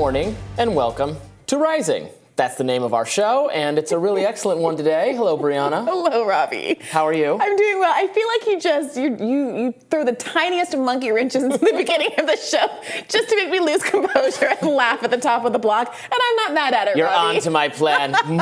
morning and welcome to Rising. That's the name of our show, and it's a really excellent one today. Hello, Briahna. Hello, Robby. How are you? I'm doing well. I feel like you throw the tiniest of monkey wrenches into the beginning of the show just to make me lose composure and laugh at the top of the block, and I'm not mad at it, You're Robby. on to my plan. I'm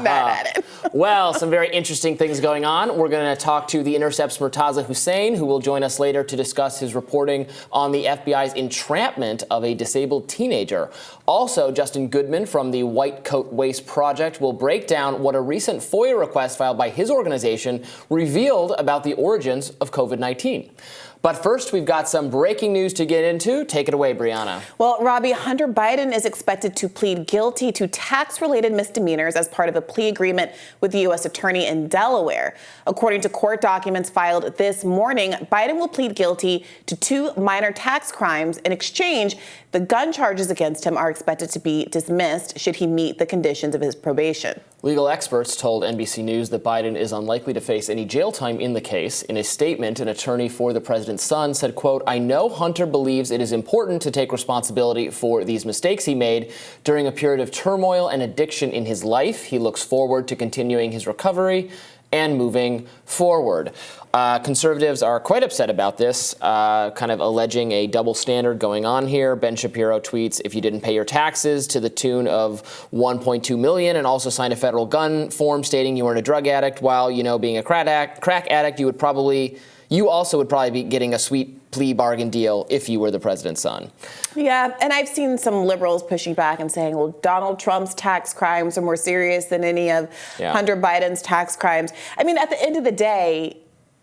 mad at it. Well, some very interesting things going on. We're going to talk to The Intercept's Murtaza Hussain, who will join us later to discuss his reporting on the FBI's entrapment of a disabled teenager. Also, Justin Goodman from the White Coat Waste Project will break down what a recent FOIA request filed by his organization revealed about the origins of COVID-19. But first, we've got some breaking news to get into. Take it away, Briahna. Well, Robby, Hunter Biden is expected to plead guilty to tax-related misdemeanors as part of a plea agreement with the U.S. Attorney in Delaware. According to court documents filed this morning, Biden will plead guilty to 2 minor tax crimes. In exchange, the gun charges against him are expected to be dismissed should he meet the conditions of his probation. Legal experts told NBC News that Biden is unlikely to face any jail time in the case. In a statement, an attorney for the president's son said, quote, "I know Hunter believes it is important to take responsibility for these mistakes he made during a period of turmoil and addiction in his life. He looks forward to continuing his recovery and moving forward." Conservatives are quite upset about this, kind of alleging a double standard going on here. Ben Shapiro tweets, "If you didn't pay your taxes to the tune of $1.2 million and also signed a federal gun form stating you weren't a drug addict while, being a crack addict, you also would probably be getting a sweet plea bargain deal if you were the president's son." Yeah, and I've seen some liberals pushing back and saying, well, Donald Trump's tax crimes are more serious than any of Hunter Biden's tax crimes. I mean, at the end of the day,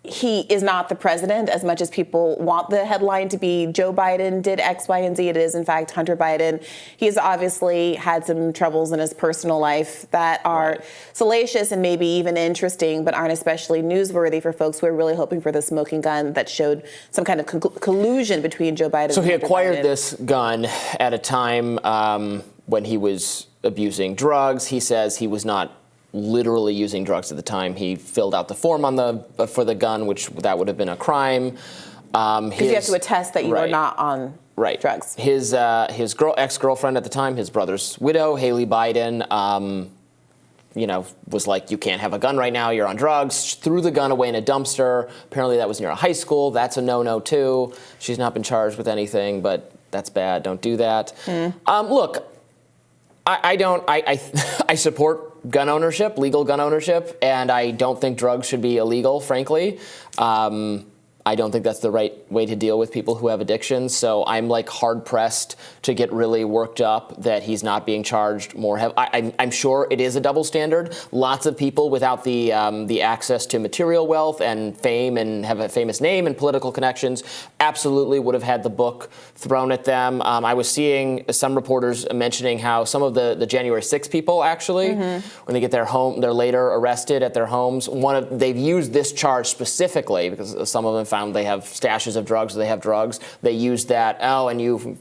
he is not the president as much as people want the headline to be Joe Biden did X, Y, and Z. It is, in fact, Hunter Biden. He's obviously had some troubles in his personal life that are salacious and maybe even interesting, but aren't especially newsworthy for folks who are really hoping for the smoking gun that showed some kind of collusion between Joe Biden and Hunter Biden. So he acquired this gun at a time when he was abusing drugs. He says he was not literally using drugs at the time. He filled out the form for the gun, which that would have been a crime. Because you have to attest that you are not on drugs. His ex-girlfriend at the time, his brother's widow, Haley Biden, was like, "You can't have a gun right now. You're on drugs." Threw the gun away in a dumpster. Apparently, that was near a high school. That's a no-no too. She's not been charged with anything, but that's bad. Don't do that. Look, I support gun ownership, legal gun ownership, and I don't think drugs should be illegal, frankly. I don't think that's the right way to deal with people who have addictions. So I'm hard pressed to get really worked up that he's not being charged more. I'm sure it is a double standard. Lots of people without the access to material wealth and fame and have a famous name and political connections absolutely would have had the book thrown at them. I was seeing some reporters mentioning how some of the January 6 people actually, when they get their home, they're later arrested at their homes. They've used this charge specifically because some of them found they have stashes of drugs, or they have drugs. They use that, and you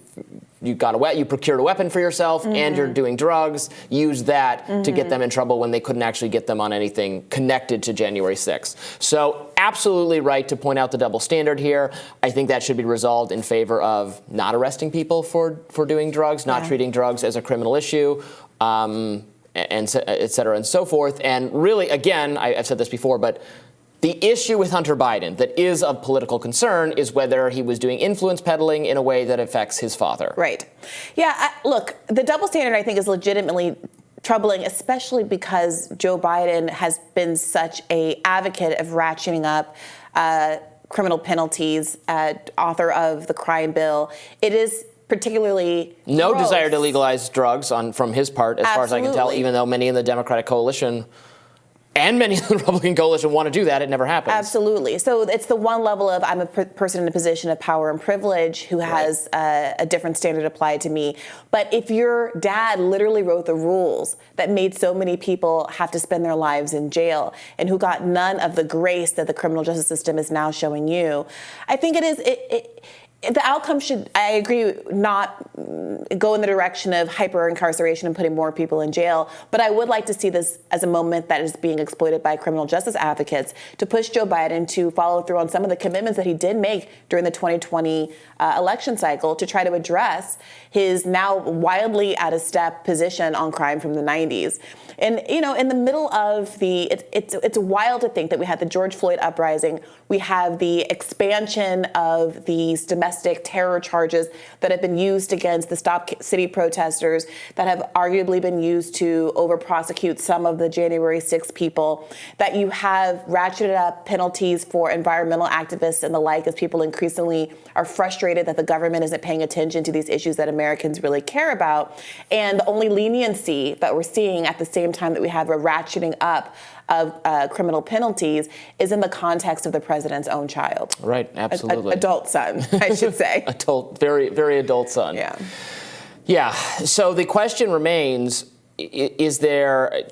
procured a weapon for yourself and you're doing drugs. Use that to get them in trouble when they couldn't actually get them on anything connected to January 6th. So absolutely right to point out the double standard here. I think that should be resolved in favor of not arresting people for doing drugs, not treating drugs as a criminal issue, and et cetera and so forth. And really, again, I've said this before, but the issue with Hunter Biden that is of political concern is whether he was doing influence peddling in a way that affects his father. Right. Yeah, look, the double standard, I think, is legitimately troubling, especially because Joe Biden has been such an advocate of ratcheting up criminal penalties, author of the crime bill. It is particularly no gross. Desire to legalize drugs from his part, as far as I can tell, even though many in the Democratic coalition and many in the Republican coalition want to do that. It never happens. Absolutely. So it's the one level of I'm a person in a position of power and privilege who has a different standard applied to me. But if your dad literally wrote the rules that made so many people have to spend their lives in jail and who got none of the grace that the criminal justice system is now showing you, I think the outcome should, I agree, not go in the direction of hyper-incarceration and putting more people in jail. But I would like to see this as a moment that is being exploited by criminal justice advocates to push Joe Biden to follow through on some of the commitments that he did make during the 2020 election cycle to try to address his now wildly out-of-step position on crime from the 90s. And, you know, in the middle of it's wild to think that we had the George Floyd uprising, we have the expansion of these domestic terror charges that have been used against the Stop City protesters, that have arguably been used to over-prosecute some of the January 6th people, that you have ratcheted up penalties for environmental activists and the like as people increasingly are frustrated that the government isn't paying attention to these issues that Americans really care about. And the only leniency that we're seeing at the same time that we have a ratcheting up of criminal penalties is in the context of the president's own child. Right, absolutely. Adult son, I should say. Adult, very, very adult son. Yeah. Yeah, so the question remains, is there,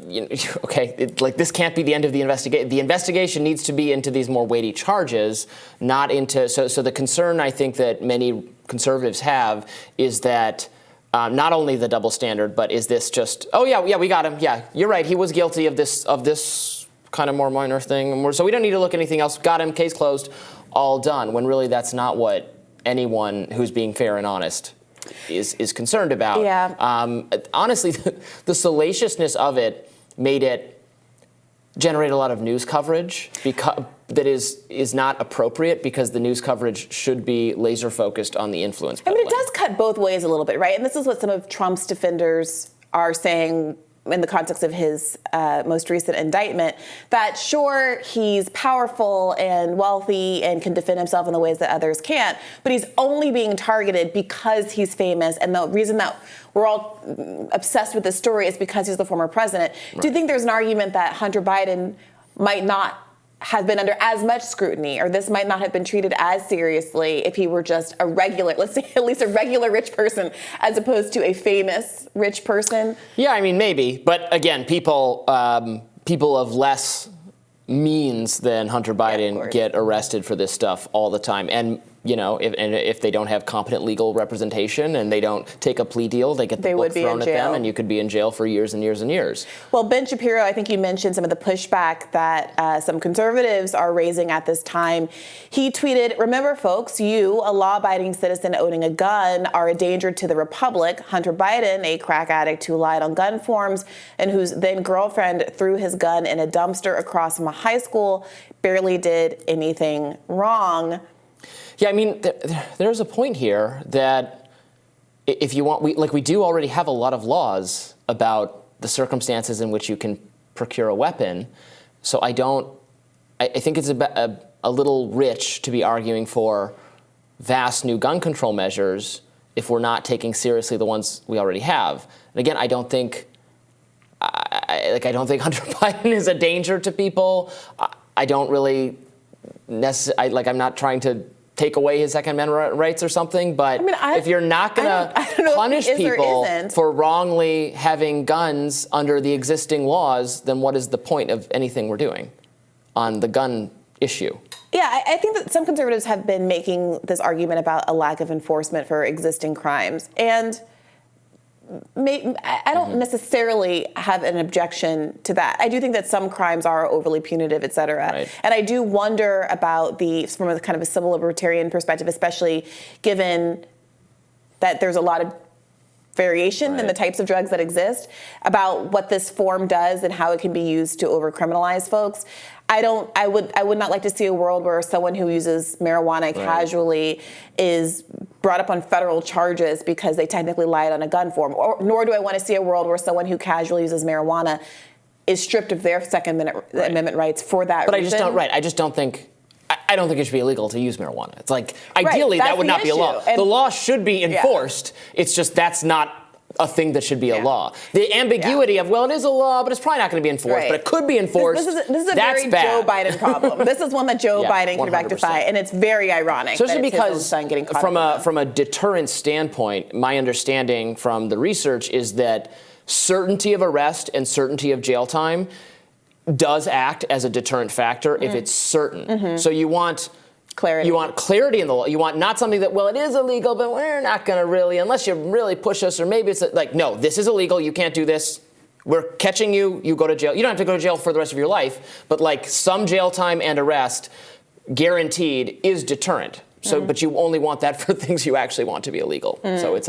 like this can't be the end of the investigation. The investigation needs to be into these more weighty charges, not into, so the concern I think that many conservatives have is that not only the double standard, but is this just, oh yeah, we got him. Yeah, you're right. He was guilty of this kind of more minor thing. So we don't need to look at anything else. Got him. Case closed. All done. When really that's not what anyone who's being fair and honest is concerned about. Yeah. Honestly, the salaciousness of it made it generate a lot of news coverage that is not appropriate, because the news coverage should be laser focused on the influence peddling. I mean, it does cut both ways a little bit, right? And this is what some of Trump's defenders are saying in the context of his most recent indictment, that sure, he's powerful and wealthy and can defend himself in the ways that others can't, but he's only being targeted because he's famous. And the reason that we're all obsessed with this story is because he's the former president. Right. Do you think there's an argument that Hunter Biden might not have been under as much scrutiny, or this might not have been treated as seriously if he were just a regular, let's say at least a regular rich person, as opposed to a famous rich person? Yeah, I mean, maybe. But again, people of less means than Hunter Biden get arrested for this stuff all the time. And if they don't have competent legal representation and they don't take a plea deal, they get the book thrown at them, and you could be in jail for years and years and years. Well, Ben Shapiro, I think you mentioned some of the pushback that some conservatives are raising at this time. He tweeted, "Remember, folks, you, a law-abiding citizen owning a gun, are a danger to the republic. Hunter Biden, a crack addict who lied on gun forms and whose then girlfriend threw his gun in a dumpster across from a high school, barely did anything wrong." Yeah, I mean, there's a point here that if you want, we do already have a lot of laws about the circumstances in which you can procure a weapon. So I think it's a little rich to be arguing for vast new gun control measures if we're not taking seriously the ones we already have. And again, I don't think Hunter Biden is a danger to people. I don't really necessarily, I'm not trying to take away his Second Amendment rights or something, but if you're not going to punish people for wrongly having guns under the existing laws, then what is the point of anything we're doing on the gun issue? Yeah, I think that some conservatives have been making this argument about a lack of enforcement for existing crimes. And I don't necessarily have an objection to that. I do think that some crimes are overly punitive, et cetera. Right. And I do wonder about from a kind of a civil libertarian perspective, especially given that there's a lot of variation in the types of drugs that exist, about what this form does and how it can be used to over-criminalize folks. I would not like to see a world where someone who uses marijuana casually is brought up on federal charges because they technically lied on a gun form. Nor do I want to see a world where someone who casually uses marijuana is stripped of their Second Amendment rights for that reason. But I just don't think it should be illegal to use marijuana. It's like, ideally, that would not be a law. And the law should be enforced. Yeah. It's just that's not a thing that should be a law. The ambiguity of, well, it is a law, but it's probably not going to be enforced, but it could be enforced. This is a very Joe Biden problem. This is one that Joe Biden can rectify, and it's very ironic. Especially because from a deterrent standpoint, my understanding from the research is that certainty of arrest and certainty of jail time does act as a deterrent factor if it's certain. So you want clarity. You want clarity in the law. You want not something that, well, it is illegal, but we're not going to really, unless you really push us, or maybe it's like, no, this is illegal. You can't do this. We're catching you. You go to jail. You don't have to go to jail for the rest of your life, but like some jail time and arrest guaranteed is deterrent. So, but you only want that for things you actually want to be illegal. So it's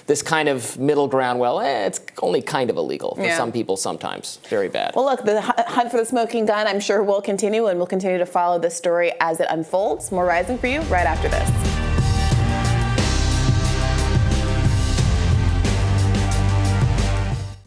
this kind of middle ground, well, it's only kind of illegal for some people sometimes. Very bad. Well, look, the hunt for the smoking gun, I'm sure will continue, and we'll continue to follow this story as it unfolds. More Rising for you right after this.